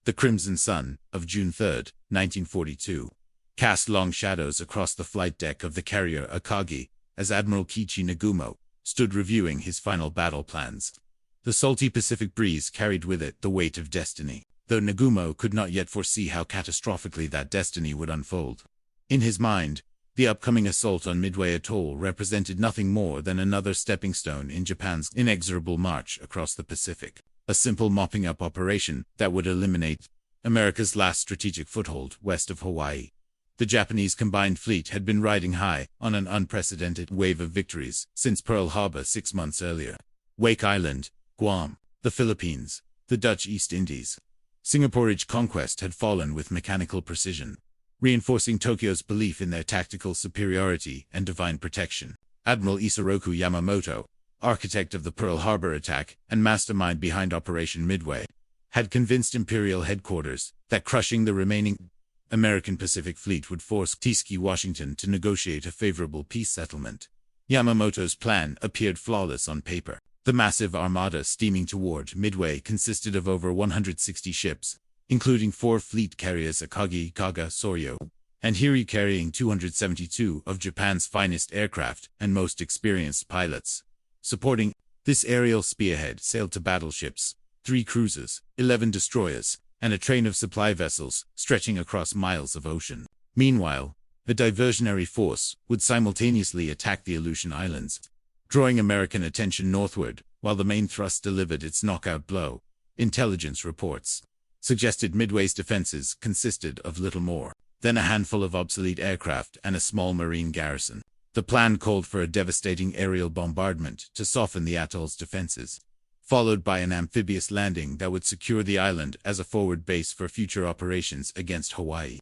The crimson sun of June 3, 1942, cast long shadows across the flight deck of the carrier Akagi as Admiral Kiichi Nagumo stood reviewing his final battle plans. The salty Pacific breeze carried with it the weight of destiny, though Nagumo could not yet foresee how catastrophically that destiny would unfold. In his mind, the upcoming assault on Midway Atoll represented nothing more than another stepping stone in Japan's inexorable march across the Pacific, a simple mopping-up operation that would eliminate America's last strategic foothold west of Hawaii. The Japanese combined fleet had been riding high on an unprecedented wave of victories since Pearl Harbor 6 months earlier. Wake Island, Guam, the Philippines, the Dutch East Indies. Singapore's conquest had fallen with mechanical precision, reinforcing Tokyo's belief in their tactical superiority and divine protection. Admiral Isoroku Yamamoto, architect of the Pearl Harbor attack and mastermind behind Operation Midway, had convinced Imperial headquarters that crushing the remaining American Pacific Fleet would force Tuskegee, Washington to negotiate a favorable peace settlement. Yamamoto's plan appeared flawless on paper. The massive armada steaming toward Midway consisted of over 160 ships, including 4 fleet carriers Akagi, Kaga, Soryo, and Hiri, carrying 272 of Japan's finest aircraft and most experienced pilots. Supporting this aerial spearhead sailed 2 battleships, 3 cruisers, 11 destroyers, and a train of supply vessels stretching across miles of ocean. Meanwhile, a diversionary force would simultaneously attack the Aleutian Islands, drawing American attention northward while the main thrust delivered its knockout blow. Intelligence reports suggested Midway's defenses consisted of little more than a handful of obsolete aircraft and a small marine garrison. The plan called for a devastating aerial bombardment to soften the atoll's defenses, followed by an amphibious landing that would secure the island as a forward base for future operations against Hawaii.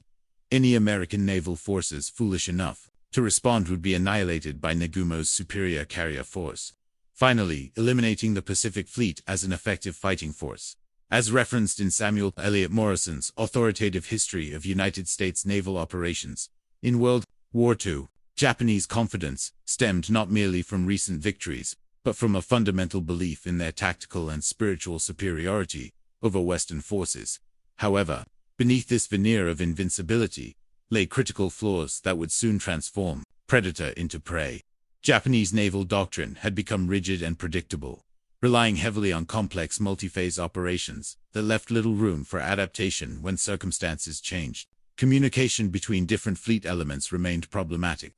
Any American naval forces foolish enough to respond would be annihilated by Nagumo's superior carrier force, finally eliminating the Pacific Fleet as an effective fighting force. As referenced in Samuel Eliot Morrison's authoritative history of United States naval operations, in World War II, Japanese confidence stemmed not merely from recent victories, but from a fundamental belief in their tactical and spiritual superiority over Western forces. However, beneath this veneer of invincibility lay critical flaws that would soon transform predator into prey. Japanese naval doctrine had become rigid and predictable, relying heavily on complex multi-phase operations that left little room for adaptation when circumstances changed. Communication between different fleet elements remained problematic,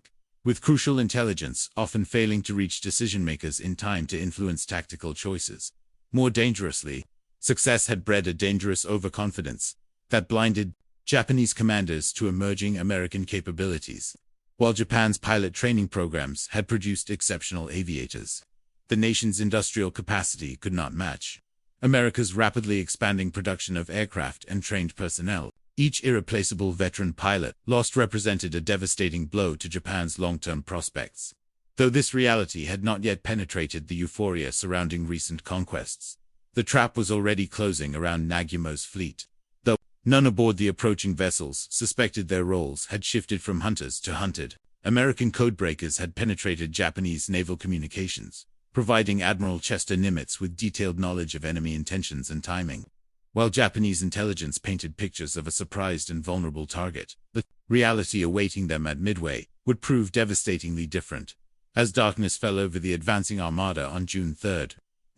with crucial intelligence often failing to reach decision-makers in time to influence tactical choices. More dangerously, success had bred a dangerous overconfidence that blinded Japanese commanders to emerging American capabilities. While Japan's pilot training programs had produced exceptional aviators, the nation's industrial capacity could not match America's rapidly expanding production of aircraft and trained personnel. Each irreplaceable veteran pilot lost represented a devastating blow to Japan's long-term prospects. Though this reality had not yet penetrated the euphoria surrounding recent conquests, the trap was already closing around Nagumo's fleet. Though none aboard the approaching vessels suspected their roles had shifted from hunters to hunted, American codebreakers had penetrated Japanese naval communications, providing Admiral Chester Nimitz with detailed knowledge of enemy intentions and timing. While Japanese intelligence painted pictures of a surprised and vulnerable target, the reality awaiting them at Midway would prove devastatingly different. As darkness fell over the advancing armada on June 3,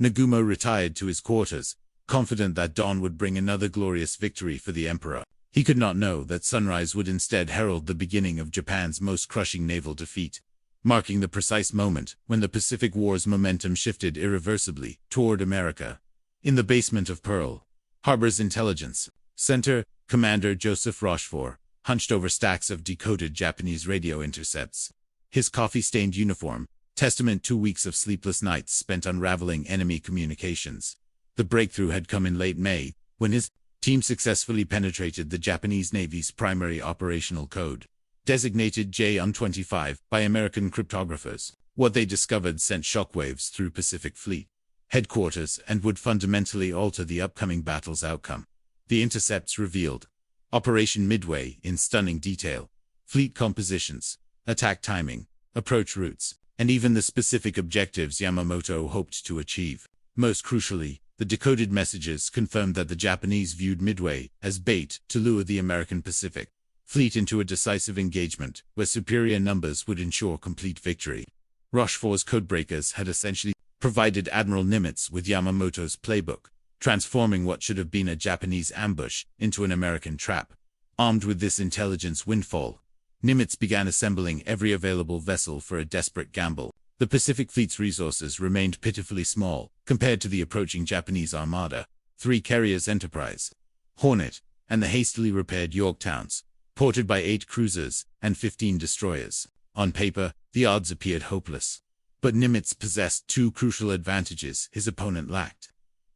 Nagumo retired to his quarters, confident that dawn would bring another glorious victory for the Emperor. He could not know that sunrise would instead herald the beginning of Japan's most crushing naval defeat, marking the precise moment when the Pacific War's momentum shifted irreversibly toward America. In the basement of Pearl Harbor's Intelligence Center, Commander Joseph Rochefort hunched over stacks of decoded Japanese radio intercepts. His coffee-stained uniform, testament to weeks of sleepless nights spent unraveling enemy communications. The breakthrough had come in late May, when his team successfully penetrated the Japanese Navy's primary operational code, designated J-25 by American cryptographers. What they discovered sent shockwaves through Pacific Fleet headquarters and would fundamentally alter the upcoming battle's outcome. The intercepts revealed Operation Midway in stunning detail, fleet compositions, attack timing, approach routes, and even the specific objectives Yamamoto hoped to achieve. Most crucially, The decoded messages confirmed that the Japanese viewed Midway as bait to lure the American Pacific Fleet into a decisive engagement where superior numbers would ensure complete victory. Rochefort's codebreakers had essentially provided Admiral Nimitz with Yamamoto's playbook, transforming what should have been a Japanese ambush into an American trap. Armed with this intelligence windfall, Nimitz began assembling every available vessel for a desperate gamble. The Pacific Fleet's resources remained pitifully small compared to the approaching Japanese armada. 3 carriers Enterprise, Hornet, and the hastily repaired Yorktowns, ported by 8 cruisers and 15 destroyers. On paper, the odds appeared hopeless. But Nimitz possessed 2 crucial advantages his opponent lacked: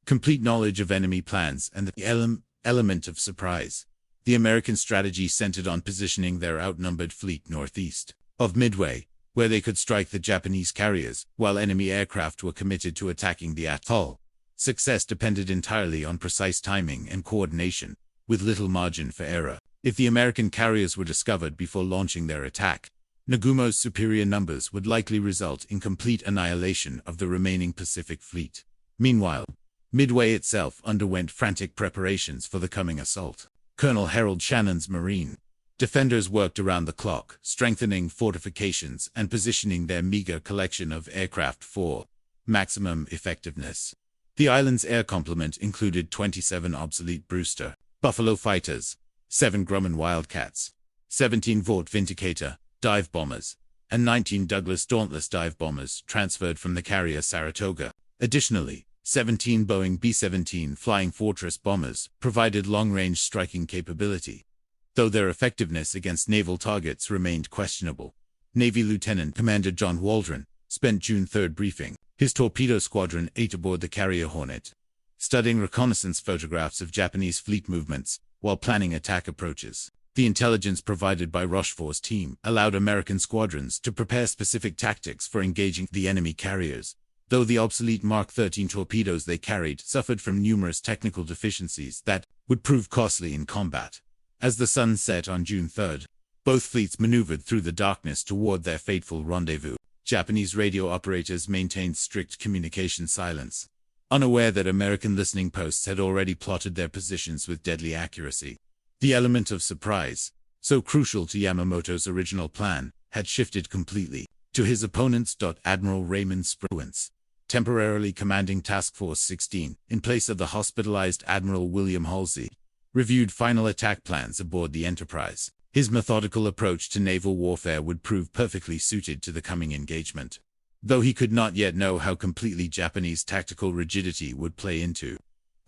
complete knowledge of enemy plans and the element of surprise. The American strategy centered on positioning their outnumbered fleet northeast of Midway, where they could strike the Japanese carriers, while enemy aircraft were committed to attacking the atoll. Success depended entirely on precise timing and coordination, with little margin for error. If the American carriers were discovered before launching their attack, Nagumo's superior numbers would likely result in complete annihilation of the remaining Pacific Fleet. Meanwhile, Midway itself underwent frantic preparations for the coming assault. Colonel Harold Shannon's Marine defenders worked around the clock, strengthening fortifications and positioning their meager collection of aircraft for maximum effectiveness. The island's air complement included 27 obsolete Brewster Buffalo fighters, 7 Grumman Wildcats, 17 Vought Vindicator dive bombers, and 19 Douglas Dauntless dive bombers transferred from the carrier Saratoga. Additionally, 17 Boeing B-17 Flying Fortress bombers provided long-range striking capability, though their effectiveness against naval targets remained questionable. Navy Lieutenant Commander John Waldron spent June 3 briefing his torpedo squadron 8 aboard the carrier Hornet, studying reconnaissance photographs of Japanese fleet movements while planning attack approaches. The intelligence provided by Rochefort's team allowed American squadrons to prepare specific tactics for engaging the enemy carriers, though the obsolete Mark 13 torpedoes they carried suffered from numerous technical deficiencies that would prove costly in combat. As the sun set on June 3, both fleets maneuvered through the darkness toward their fateful rendezvous. Japanese radio operators maintained strict communication silence, unaware that American listening posts had already plotted their positions with deadly accuracy. The element of surprise, so crucial to Yamamoto's original plan, had shifted completely to his opponent's. Admiral Raymond Spruance, temporarily commanding Task Force 16 in place of the hospitalized Admiral William Halsey, reviewed final attack plans aboard the Enterprise. His methodical approach to naval warfare would prove perfectly suited to the coming engagement, though he could not yet know how completely Japanese tactical rigidity would play into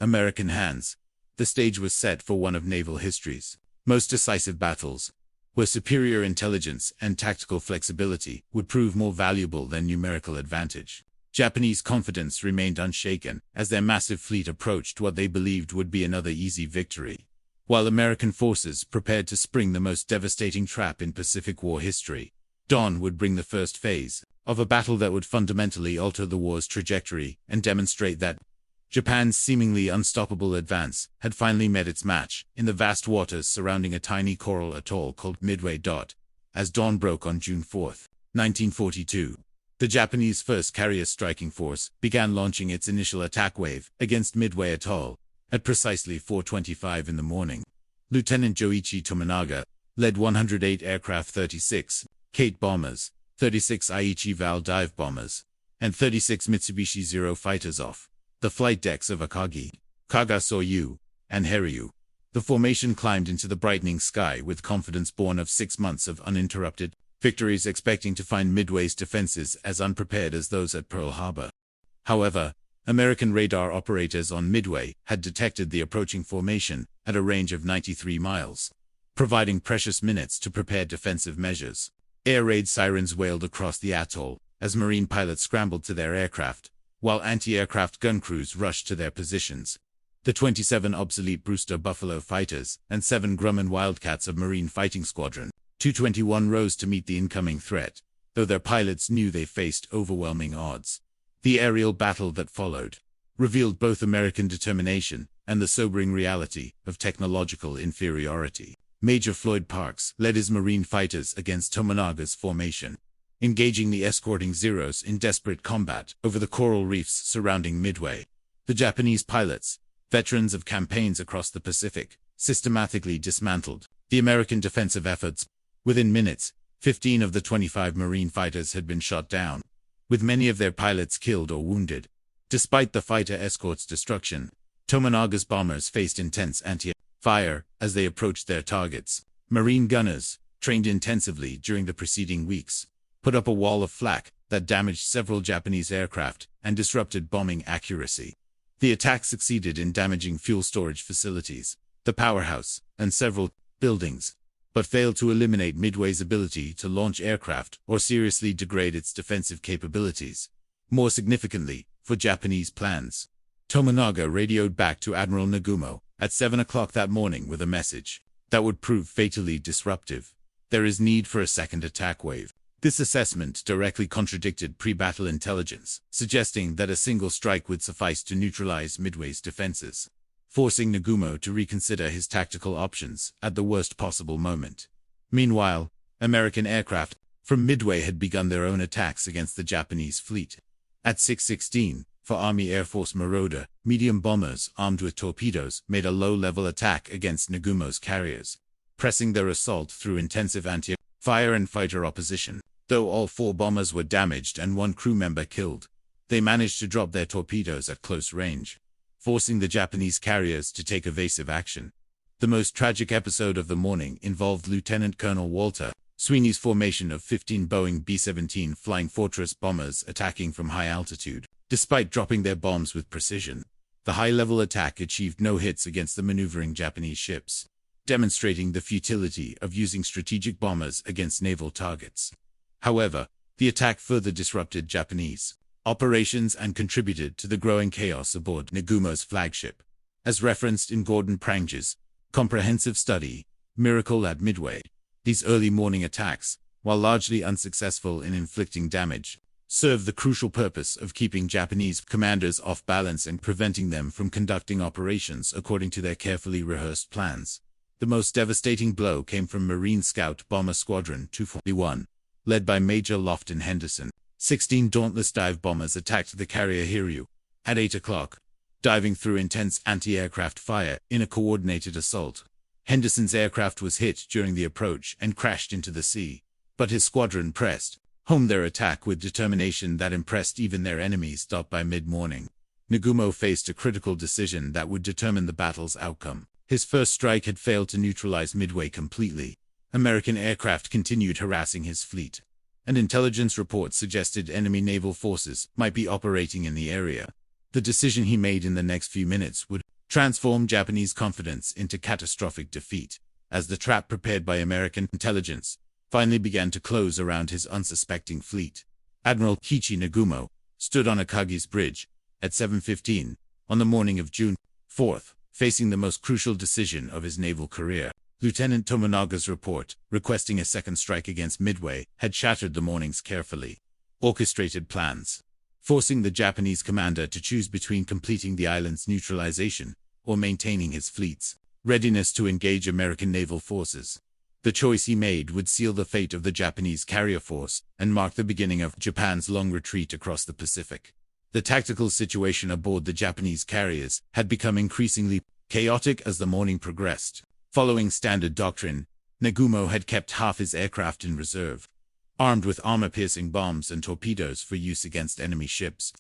American hands. The stage was set for one of naval history's most decisive battles, where superior intelligence and tactical flexibility would prove more valuable than numerical advantage. Japanese confidence remained unshaken as their massive fleet approached what they believed would be another easy victory, while American forces prepared to spring the most devastating trap in Pacific War history. Dawn would bring the first phase of a battle that would fundamentally alter the war's trajectory and demonstrate that Japan's seemingly unstoppable advance had finally met its match in the vast waters surrounding a tiny coral atoll called Midway. As dawn broke on June 4, 1942, the Japanese 1st Carrier Striking Force began launching its initial attack wave against Midway Atoll at precisely 4:25 in the morning. Lieutenant Joichi Tominaga led 108 aircraft, 36 Kate bombers, 36 Aichi Val dive bombers, and 36 Mitsubishi Zero fighters off the flight decks of Akagi, Kagasoryu, and Heryu. The formation climbed into the brightening sky with confidence born of 6 months of uninterrupted victories, expecting to find Midway's defenses as unprepared as those at Pearl Harbor. However, American radar operators on Midway had detected the approaching formation at a range of 93 miles, providing precious minutes to prepare defensive measures. Air raid sirens wailed across the atoll as Marine pilots scrambled to their aircraft, while anti-aircraft gun crews rushed to their positions. The 27 obsolete Brewster Buffalo fighters and 7 Grumman Wildcats of Marine Fighting Squadron 221 rose to meet the incoming threat, though their pilots knew they faced overwhelming odds. The aerial battle that followed revealed both American determination and the sobering reality of technological inferiority. Major Floyd Parks led his Marine fighters against Tominaga's formation, engaging the escorting Zeros in desperate combat over the coral reefs surrounding Midway. The Japanese pilots, veterans of campaigns across the Pacific, systematically dismantled the American defensive efforts. Within minutes, 15 of the 25 Marine fighters had been shot down, with many of their pilots killed or wounded. Despite the fighter escort's destruction, Tomonaga's bombers faced intense anti-fire as they approached their targets. Marine gunners, trained intensively during the preceding weeks, put up a wall of flak that damaged several Japanese aircraft and disrupted bombing accuracy. The attack succeeded in damaging fuel storage facilities, the powerhouse, and several buildings, but failed to eliminate Midway's ability to launch aircraft or seriously degrade its defensive capabilities. More significantly, for Japanese plans, Tomonaga radioed back to Admiral Nagumo at 7 o'clock that morning with a message that would prove fatally disruptive. There is need for a second attack wave. This assessment directly contradicted pre-battle intelligence, suggesting that a single strike would suffice to neutralize Midway's defenses, forcing Nagumo to reconsider his tactical options at the worst possible moment. Meanwhile, American aircraft from Midway had begun their own attacks against the Japanese fleet. At 6:16, for Army Air Force Marauder, medium bombers armed with torpedoes made a low-level attack against Nagumo's carriers, pressing their assault through intensive anti-fire and fighter opposition. Though all 4 bombers were damaged and 1 crew member killed, they managed to drop their torpedoes at close range, forcing the Japanese carriers to take evasive action. The most tragic episode of the morning involved Lieutenant Colonel Walter Sweeney's formation of 15 Boeing B-17 Flying Fortress bombers attacking from high altitude. Despite dropping their bombs with precision, the high-level attack achieved no hits against the maneuvering Japanese ships, demonstrating the futility of using strategic bombers against naval targets. However, the attack further disrupted Japanese operations and contributed to the growing chaos aboard Nagumo's flagship. As referenced in Gordon Prang's comprehensive study, Miracle at Midway, these early morning attacks, while largely unsuccessful in inflicting damage, served the crucial purpose of keeping Japanese commanders off balance and preventing them from conducting operations according to their carefully rehearsed plans. The most devastating blow came from Marine Scout Bomber Squadron 241. Led by Major Lofton Henderson. 16 Dauntless dive bombers attacked the carrier Hiryu at 8 o'clock, diving through intense anti-aircraft fire in a coordinated assault. Henderson's aircraft was hit during the approach and crashed into the sea, but his squadron pressed home their attack with determination that impressed even their enemies. By mid-morning, Nagumo faced a critical decision that would determine the battle's outcome. His first strike had failed to neutralize Midway completely. American aircraft continued harassing his fleet, and intelligence reports suggested enemy naval forces might be operating in the area. The decision he made in the next few minutes would transform Japanese confidence into catastrophic defeat, as the trap prepared by American intelligence finally began to close around his unsuspecting fleet. Admiral Kiichi Nagumo stood on Akagi's bridge at 7:15 on the morning of June 4th, facing the most crucial decision of his naval career. Lieutenant Tomonaga's report, requesting a second strike against Midway, had shattered the morning's carefully orchestrated plans, forcing the Japanese commander to choose between completing the island's neutralization or maintaining his fleet's readiness to engage American naval forces. The choice he made would seal the fate of the Japanese carrier force and mark the beginning of Japan's long retreat across the Pacific. The tactical situation aboard the Japanese carriers had become increasingly chaotic as the morning progressed. Following standard doctrine, Nagumo had kept half his aircraft in reserve, armed with armor-piercing bombs and torpedoes for use against enemy ships.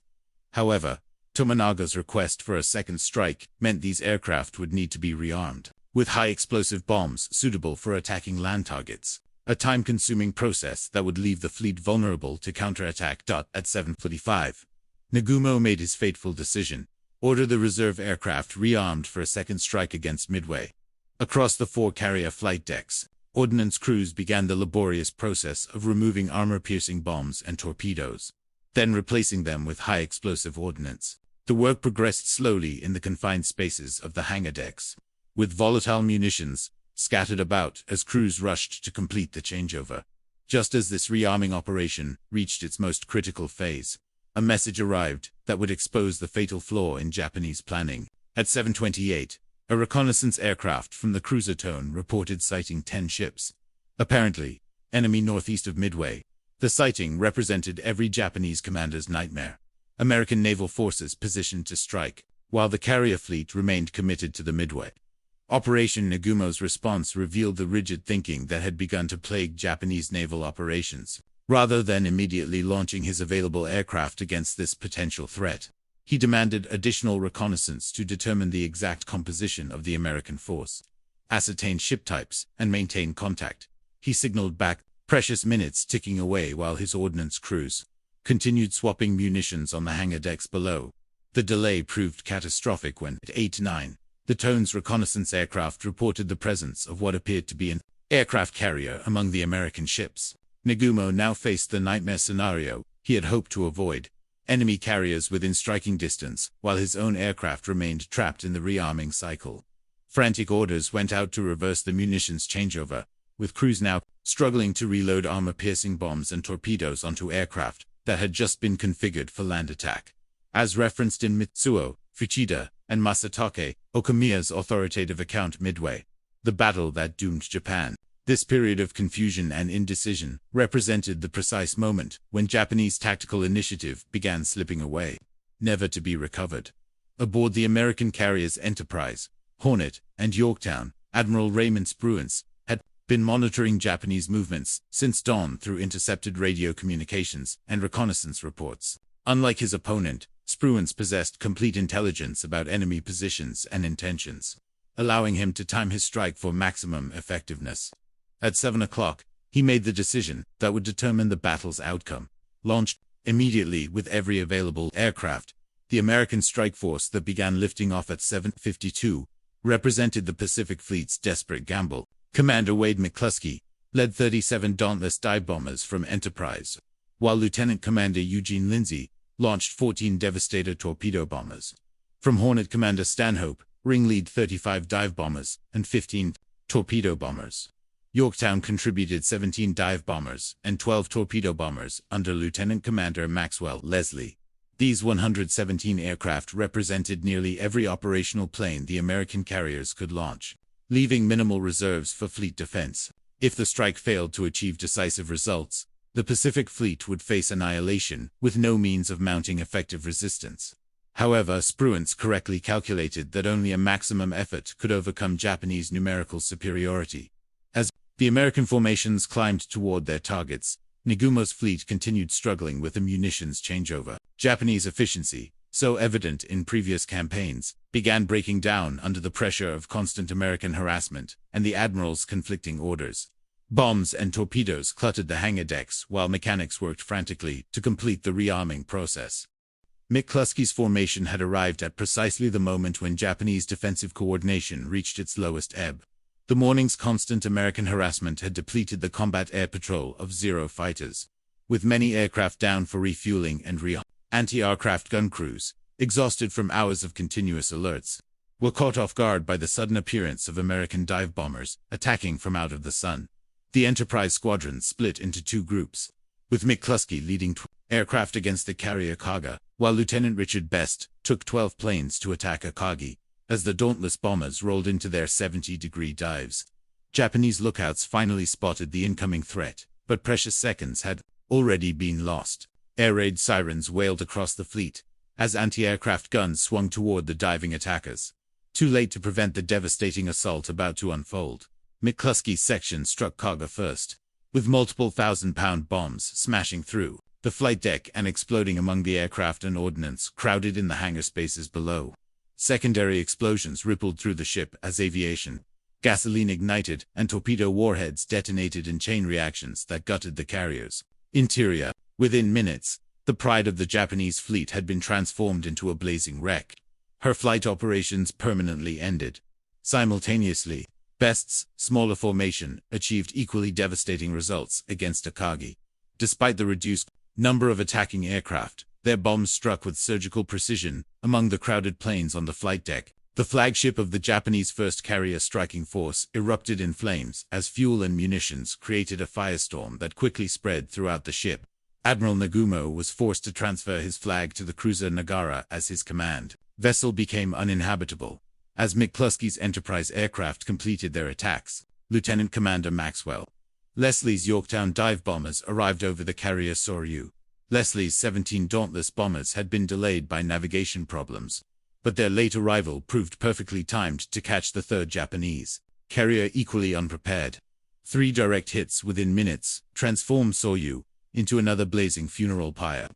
However, Tomonaga's request for a second strike meant these aircraft would need to be rearmed with high-explosive bombs suitable for attacking land targets, a time-consuming process that would leave the fleet vulnerable to counterattack. At 7:45, Nagumo made his fateful decision: order the reserve aircraft rearmed for a second strike against Midway. Across the 4 carrier flight decks, ordnance crews began the laborious process of removing armor-piercing bombs and torpedoes, then replacing them with high-explosive ordnance. The work progressed slowly in the confined spaces of the hangar decks, with volatile munitions scattered about as crews rushed to complete the changeover. Just as this rearming operation reached its most critical phase, a message arrived that would expose the fatal flaw in Japanese planning. At 7:28, a reconnaissance aircraft from the cruiser tone reported sighting 10 ships, apparently enemy northeast of Midway. The sighting represented every Japanese commander's nightmare. American naval forces positioned to strike, while the carrier fleet remained committed to the Midway. Operation Nagumo's response revealed the rigid thinking that had begun to plague Japanese naval operations. Rather than immediately launching his available aircraft against this potential threat, he demanded additional reconnaissance to determine the exact composition of the American force, ascertain ship types, and maintain contact. He signaled back, precious minutes ticking away while his ordnance crews continued swapping munitions on the hangar decks below. The delay proved catastrophic when, at 8:09, the Tone's reconnaissance aircraft reported the presence of what appeared to be an aircraft carrier among the American ships. Nagumo now faced the nightmare scenario he had hoped to avoid: enemy carriers within striking distance, while his own aircraft remained trapped in the rearming cycle. Frantic orders went out to reverse the munitions changeover, with crews now struggling to reload armor-piercing bombs and torpedoes onto aircraft that had just been configured for land attack. As referenced in Mitsuo, Fuchida, and Masatake Okamiya's authoritative account Midway, the battle that doomed Japan. This period of confusion and indecision represented the precise moment when Japanese tactical initiative began slipping away, never to be recovered. Aboard the American carriers Enterprise, Hornet, and Yorktown, Admiral Raymond Spruance had been monitoring Japanese movements since dawn through intercepted radio communications and reconnaissance reports. Unlike his opponent, Spruance possessed complete intelligence about enemy positions and intentions, allowing him to time his strike for maximum effectiveness. At 7 o'clock, he made the decision that would determine the battle's outcome. Launched immediately with every available aircraft, the American strike force that began lifting off at 7:52 represented the Pacific Fleet's desperate gamble. Commander Wade McCluskey led 37 Dauntless dive bombers from Enterprise, while Lieutenant Commander Eugene Lindsay launched 14 Devastator torpedo bombers. From Hornet, Commander Stanhope ringlead 35 dive bombers and 15 torpedo bombers. Yorktown contributed 17 dive bombers and 12 torpedo bombers under Lieutenant Commander Maxwell Leslie. These 117 aircraft represented nearly every operational plane the American carriers could launch, leaving minimal reserves for fleet defense. If the strike failed to achieve decisive results, the Pacific Fleet would face annihilation with no means of mounting effective resistance. However, Spruance correctly calculated that only a maximum effort could overcome Japanese numerical superiority. As the American formations climbed toward their targets, Nagumo's fleet continued struggling with the munitions changeover. Japanese efficiency, so evident in previous campaigns, began breaking down under the pressure of constant American harassment and the admiral's conflicting orders. Bombs and torpedoes cluttered the hangar decks while mechanics worked frantically to complete the rearming process. McCluskey's formation had arrived at precisely the moment when Japanese defensive coordination reached its lowest ebb. The morning's constant American harassment had depleted the combat air patrol of Zero fighters, with many aircraft down for refueling and anti-aircraft gun crews, exhausted from hours of continuous alerts, were caught off guard by the sudden appearance of American dive bombers attacking from out of the sun. The Enterprise squadron split into two groups, with McCluskey leading aircraft against the carrier Kaga, while Lieutenant Richard Best took 12 planes to attack Akagi. As the Dauntless bombers rolled into their 70-degree dives, Japanese lookouts finally spotted the incoming threat, but precious seconds had already been lost. Air raid sirens wailed across the fleet as anti-aircraft guns swung toward the diving attackers. Too late to prevent the devastating assault about to unfold, McCluskey's section struck Kaga first, with multiple thousand-pound bombs smashing through the flight deck and exploding among the aircraft and ordnance crowded in the hangar spaces below. Secondary explosions rippled through the ship as aviation gasoline ignited and torpedo warheads detonated in chain reactions that gutted the carrier's interior. Within minutes, the pride of the Japanese fleet had been transformed into a blazing wreck. Her flight operations permanently ended. Simultaneously, Best's smaller formation achieved equally devastating results against Akagi. Despite the reduced number of attacking aircraft, their bombs struck with surgical precision among the crowded planes on the flight deck. The flagship of the Japanese 1st Carrier Striking Force erupted in flames as fuel and munitions created a firestorm that quickly spread throughout the ship. Admiral Nagumo was forced to transfer his flag to the cruiser Nagara as his command vessel became uninhabitable. As McCluskey's Enterprise aircraft completed their attacks, Lieutenant Commander Maxwell Leslie's Yorktown dive bombers arrived over the carrier Soryu. Leslie's 17 Dauntless bombers had been delayed by navigation problems, but their late arrival proved perfectly timed to catch the third Japanese carrier equally unprepared. 3 direct hits within minutes transformed Soryu into another blazing funeral pyre.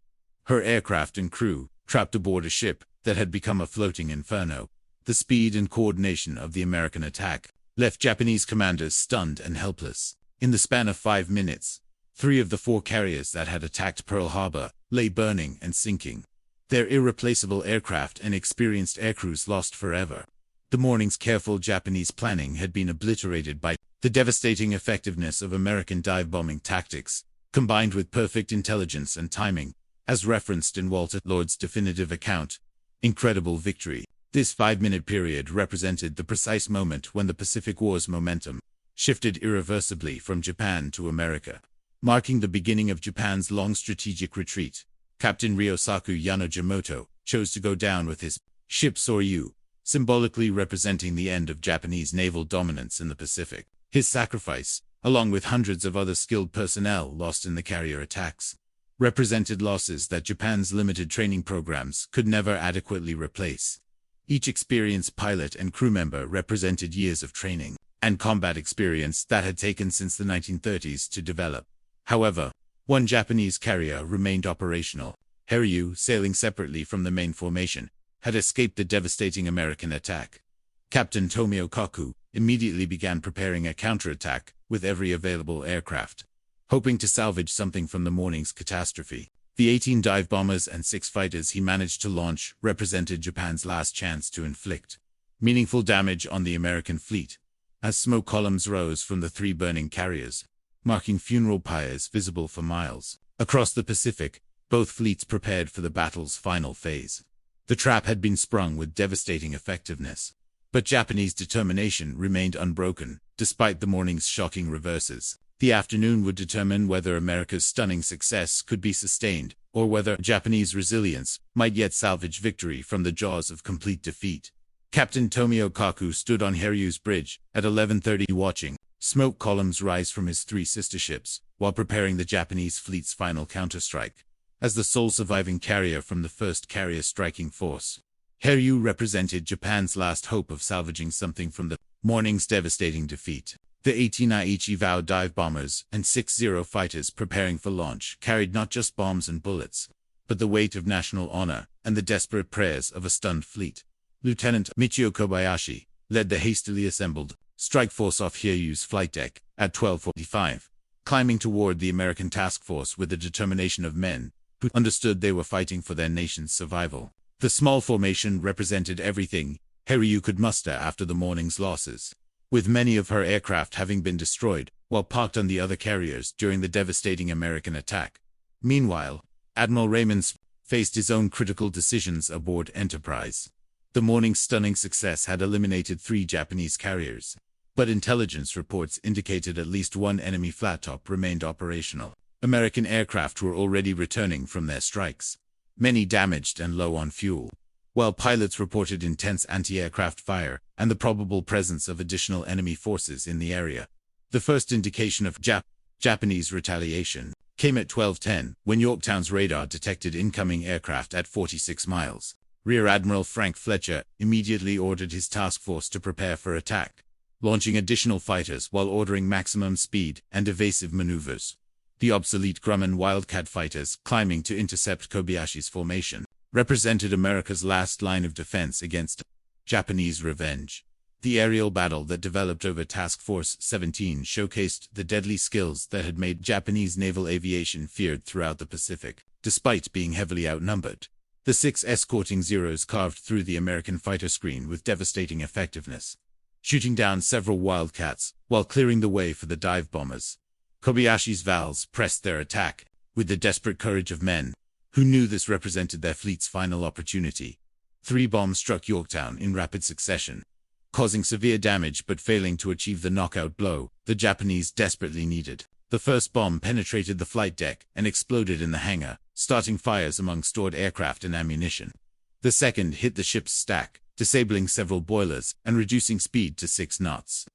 Her aircraft and crew, trapped aboard a ship that had become a floating inferno. The speed and coordination of the American attack left Japanese commanders stunned and helpless. In the span of 5 minutes, 3 of the 4 carriers that had attacked Pearl Harbor lay burning and sinking. Their irreplaceable aircraft and experienced aircrews lost forever. The morning's careful Japanese planning had been obliterated by the devastating effectiveness of American dive-bombing tactics, combined with perfect intelligence and timing, as referenced in Walter Lord's definitive account. Incredible victory. This 5-minute period represented the precise moment when the Pacific War's momentum shifted irreversibly from Japan to America, marking the beginning of Japan's long strategic retreat. Captain Ryosaku Yanojimato chose to go down with his ship Soryu, symbolically representing the end of Japanese naval dominance in the Pacific. His sacrifice, along with hundreds of other skilled personnel lost in the carrier attacks, represented losses that Japan's limited training programs could never adequately replace. Each experienced pilot and crew member represented years of training and combat experience that had taken since the 1930s to develop. However, one Japanese carrier remained operational. Hiryu, sailing separately from the main formation, had escaped the devastating American attack. Captain Tomio Kaku immediately began preparing a counterattack with every available aircraft, hoping to salvage something from the morning's catastrophe. The 18 dive bombers and 6 fighters he managed to launch represented Japan's last chance to inflict meaningful damage on the American fleet, as smoke columns rose from the 3 burning carriers, marking funeral pyres visible for miles. Across the Pacific, both fleets prepared for the battle's final phase. The trap had been sprung with devastating effectiveness, but Japanese determination remained unbroken, despite the morning's shocking reverses. The afternoon would determine whether America's stunning success could be sustained, or whether Japanese resilience might yet salvage victory from the jaws of complete defeat. Captain Tomio Kaku stood on Hiryu's bridge at 11:30 watching smoke columns rise from his 3 sister ships, while preparing the Japanese fleet's final counterstrike. As the sole surviving carrier from the first carrier striking force, Hiryu represented Japan's last hope of salvaging something from the morning's devastating defeat. The 18 Aichi Vow dive bombers and 6 Zero fighters preparing for launch carried not just bombs and bullets, but the weight of national honor and the desperate prayers of a stunned fleet. Lieutenant Michio Kobayashi led the hastily assembled strike force off Hiryu's flight deck at 12:45, climbing toward the American task force with the determination of men who understood they were fighting for their nation's survival. The small formation represented everything Hiryu could muster after the morning's losses, with many of her aircraft having been destroyed while parked on the other carriers during the devastating American attack. Meanwhile, Admiral Raymond faced his own critical decisions aboard Enterprise. The morning's stunning success had eliminated 3 Japanese carriers, but intelligence reports indicated at least 1 enemy flat-top remained operational. American aircraft were already returning from their strikes, many damaged and low on fuel, while pilots reported intense anti-aircraft fire and the probable presence of additional enemy forces in the area. The first indication of Japanese retaliation came at 12:10 when Yorktown's radar detected incoming aircraft at 46 miles. Rear Admiral Frank Fletcher immediately ordered his task force to prepare for attack, launching additional fighters while ordering maximum speed and evasive maneuvers. The obsolete Grumman Wildcat fighters climbing to intercept Kobayashi's formation represented America's last line of defense against Japanese revenge. The aerial battle that developed over Task Force 17 showcased the deadly skills that had made Japanese naval aviation feared throughout the Pacific, despite being heavily outnumbered. The 6 escorting Zeros carved through the American fighter screen with devastating effectiveness, shooting down several Wildcats while clearing the way for the dive bombers. Kobayashi's Vals pressed their attack with the desperate courage of men who knew this represented their fleet's final opportunity. 3 bombs struck Yorktown in rapid succession, causing severe damage but failing to achieve the knockout blow the Japanese desperately needed. The first bomb penetrated the flight deck and exploded in the hangar, starting fires among stored aircraft and ammunition. The second hit the ship's stack, disabling several boilers and reducing speed to 6 knots.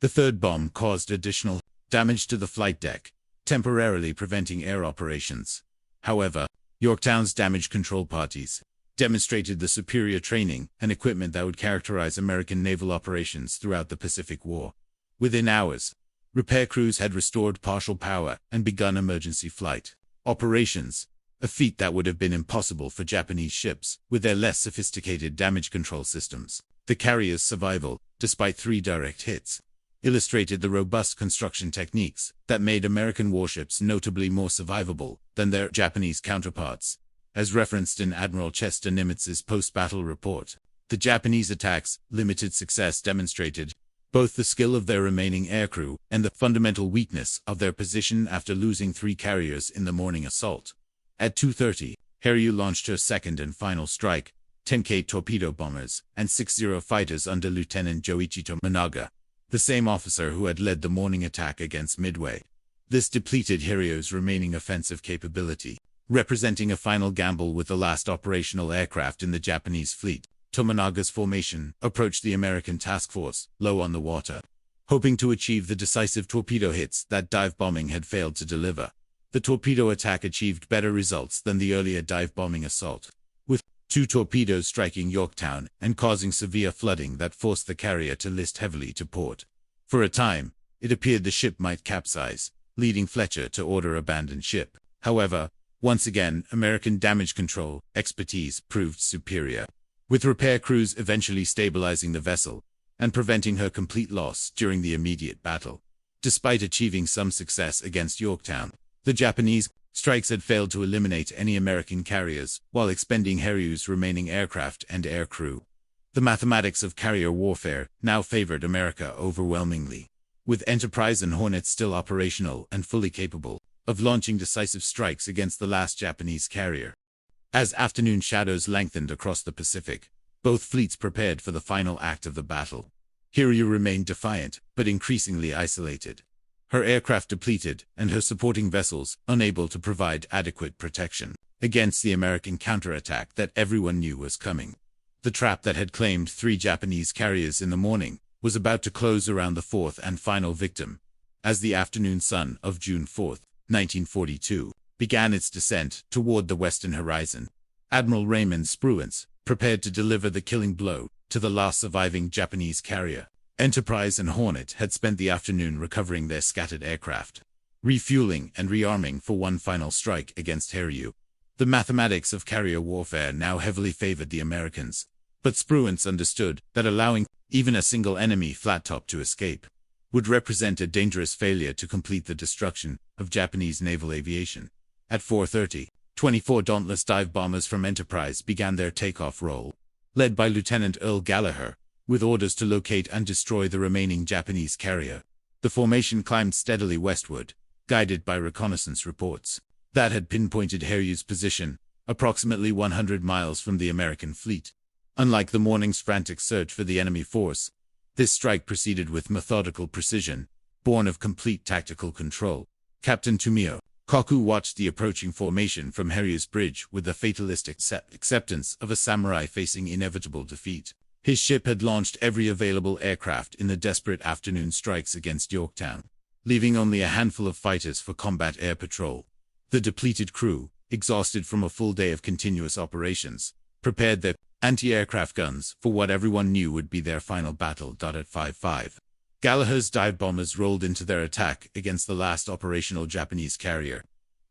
The third bomb caused additional damage to the flight deck, temporarily preventing air operations. However, Yorktown's damage control parties demonstrated the superior training and equipment that would characterize American naval operations throughout the Pacific War. Within hours, repair crews had restored partial power and begun emergency flight operations, a feat that would have been impossible for Japanese ships with their less sophisticated damage control systems. The carrier's survival, despite 3 direct hits, illustrated the robust construction techniques that made American warships notably more survivable than their Japanese counterparts. As referenced in Admiral Chester Nimitz's post-battle report, the Japanese attack's limited success demonstrated both the skill of their remaining aircrew and the fundamental weakness of their position after losing 3 carriers in the morning assault. At 2:30, Hiryu launched her second and final strike, 10K torpedo bombers and 60 fighters under Lieutenant Joichi Tominaga, the same officer who had led the morning attack against Midway. This depleted Hiryu's remaining offensive capability, representing a final gamble with the last operational aircraft in the Japanese fleet. Tominaga's formation approached the American task force, low on the water, hoping to achieve the decisive torpedo hits that dive bombing had failed to deliver. The torpedo attack achieved better results than the earlier dive bombing assault, with 2 torpedoes striking Yorktown and causing severe flooding that forced the carrier to list heavily to port. For a time, it appeared the ship might capsize, leading Fletcher to order abandon ship. However, once again, American damage control expertise proved superior, with repair crews eventually stabilizing the vessel and preventing her complete loss during the immediate battle. Despite achieving some success against Yorktown, the Japanese strikes had failed to eliminate any American carriers while expending Hiryu's remaining aircraft and air crew. The mathematics of carrier warfare now favored America overwhelmingly, with Enterprise and Hornet still operational and fully capable of launching decisive strikes against the last Japanese carrier. As afternoon shadows lengthened across the Pacific, both fleets prepared for the final act of the battle. Hiryu remained defiant, but increasingly isolated, her aircraft depleted and her supporting vessels unable to provide adequate protection against the American counterattack that everyone knew was coming. The trap that had claimed 3 Japanese carriers in the morning was about to close around the 4th and final victim. As the afternoon sun of June 4, 1942, began its descent toward the western horizon, Admiral Raymond Spruance prepared to deliver the killing blow to the last surviving Japanese carrier. Enterprise and Hornet had spent the afternoon recovering their scattered aircraft, refueling and rearming for one final strike against Hiryu. The mathematics of carrier warfare now heavily favored the Americans, but Spruance understood that allowing even a single enemy flat top to escape would represent a dangerous failure to complete the destruction of Japanese naval aviation. At 4:30, 24 Dauntless dive bombers from Enterprise began their takeoff roll, led by Lieutenant Earl Gallagher, with orders to locate and destroy the remaining Japanese carrier. The formation climbed steadily westward, guided by reconnaissance reports that had pinpointed Hiryu's position, approximately 100 miles from the American fleet. Unlike the morning's frantic search for the enemy force, this strike proceeded with methodical precision, born of complete tactical control. Captain Tomio Koku watched the approaching formation from Hiryu's bridge with the fatalistic acceptance of a samurai facing inevitable defeat. His ship had launched every available aircraft in the desperate afternoon strikes against Yorktown, leaving only a handful of fighters for combat air patrol. The depleted crew, exhausted from a full day of continuous operations, prepared their anti-aircraft guns for what everyone knew would be their final battle. At 5:05, Gallagher's dive bombers rolled into their attack against the last operational Japanese carrier.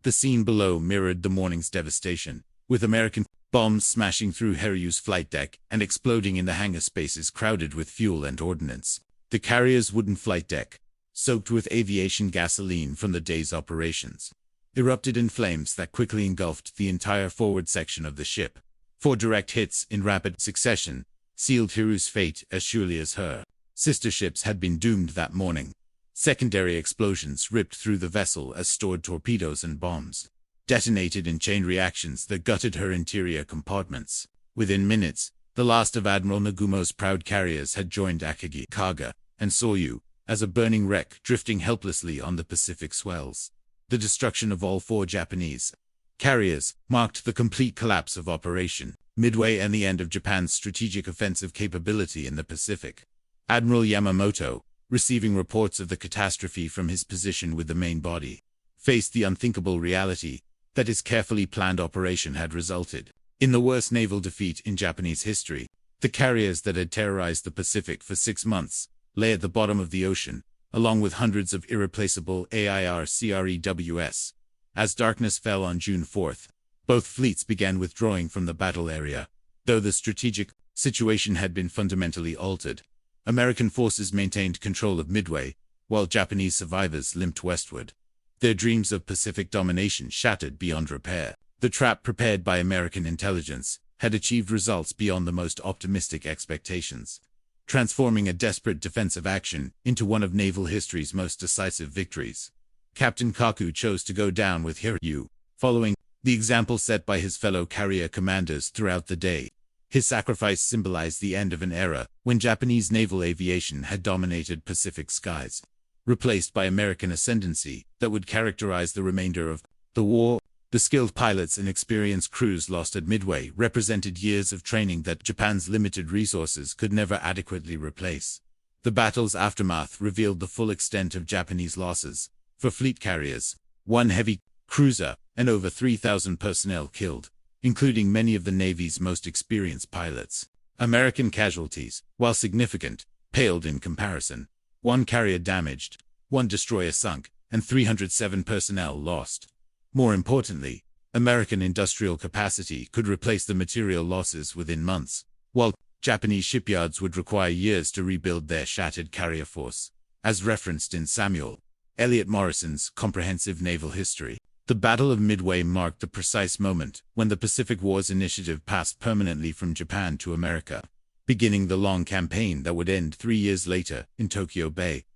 The scene below mirrored the morning's devastation, with American bombs smashing through Hiryu's flight deck and exploding in the hangar spaces crowded with fuel and ordnance. The carrier's wooden flight deck, soaked with aviation gasoline from the day's operations, erupted in flames that quickly engulfed the entire forward section of the ship. 4 direct hits in rapid succession sealed Hiryu's fate as surely as her sister ships had been doomed that morning. Secondary explosions ripped through the vessel as stored torpedoes and bombs detonated in chain reactions that gutted her interior compartments. Within minutes, the last of Admiral Nagumo's proud carriers had joined Akagi, Kaga, and Soryu as a burning wreck drifting helplessly on the Pacific swells. The destruction of all 4 Japanese carriers marked the complete collapse of Operation Midway and the end of Japan's strategic offensive capability in the Pacific. Admiral Yamamoto, receiving reports of the catastrophe from his position with the main body, faced the unthinkable reality that his carefully planned operation had resulted In the worst naval defeat in Japanese history, the carriers that had terrorized the Pacific for 6 months lay at the bottom of the ocean, along with hundreds of irreplaceable AIRCREWS. As darkness fell on June 4th, both fleets began withdrawing from the battle area. Though the strategic situation had been fundamentally altered, American forces maintained control of Midway, while Japanese survivors limped westward. Their dreams of Pacific domination shattered beyond repair. The trap prepared by American intelligence had achieved results beyond the most optimistic expectations, transforming a desperate defensive action into one of naval history's most decisive victories. Captain Kaku chose to go down with Hiryu, following the example set by his fellow carrier commanders throughout the day. His sacrifice symbolized the end of an era when Japanese naval aviation had dominated Pacific skies, replaced by American ascendancy that would characterize the remainder of the war. The skilled pilots and experienced crews lost at Midway represented years of training that Japan's limited resources could never adequately replace. The battle's aftermath revealed the full extent of Japanese losses. For fleet carriers, 1 heavy cruiser, and over 3,000 personnel killed, including many of the Navy's most experienced pilots. American casualties, while significant, paled in comparison. 1 carrier damaged, 1 destroyer sunk, and 307 personnel lost. More importantly, American industrial capacity could replace the material losses within months, while Japanese shipyards would require years to rebuild their shattered carrier force. As referenced in Samuel Eliot Morrison's comprehensive naval history, the Battle of Midway marked the precise moment when the Pacific War's initiative passed permanently from Japan to America, beginning the long campaign that would end 3 years later in Tokyo Bay.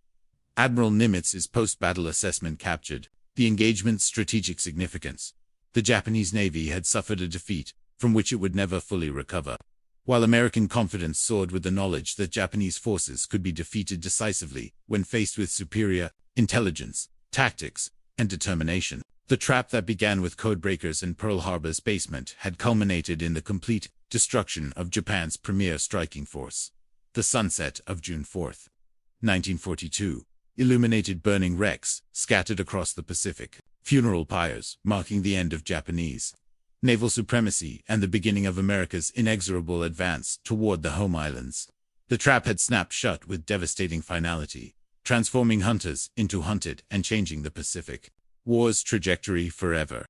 Admiral Nimitz's post-battle assessment captured the engagement's strategic significance. The Japanese Navy had suffered a defeat from which it would never fully recover, while American confidence soared with the knowledge that Japanese forces could be defeated decisively when faced with superior intelligence, tactics, and determination. The trap that began with codebreakers in Pearl Harbor's basement had culminated in the complete destruction of Japan's premier striking force. The sunset of June 4th, 1942. Illuminated burning wrecks scattered across the Pacific, funeral pyres marking the end of Japanese naval supremacy and the beginning of America's inexorable advance toward the home islands. The trap had snapped shut with devastating finality, transforming hunters into hunted and changing the Pacific War's trajectory forever.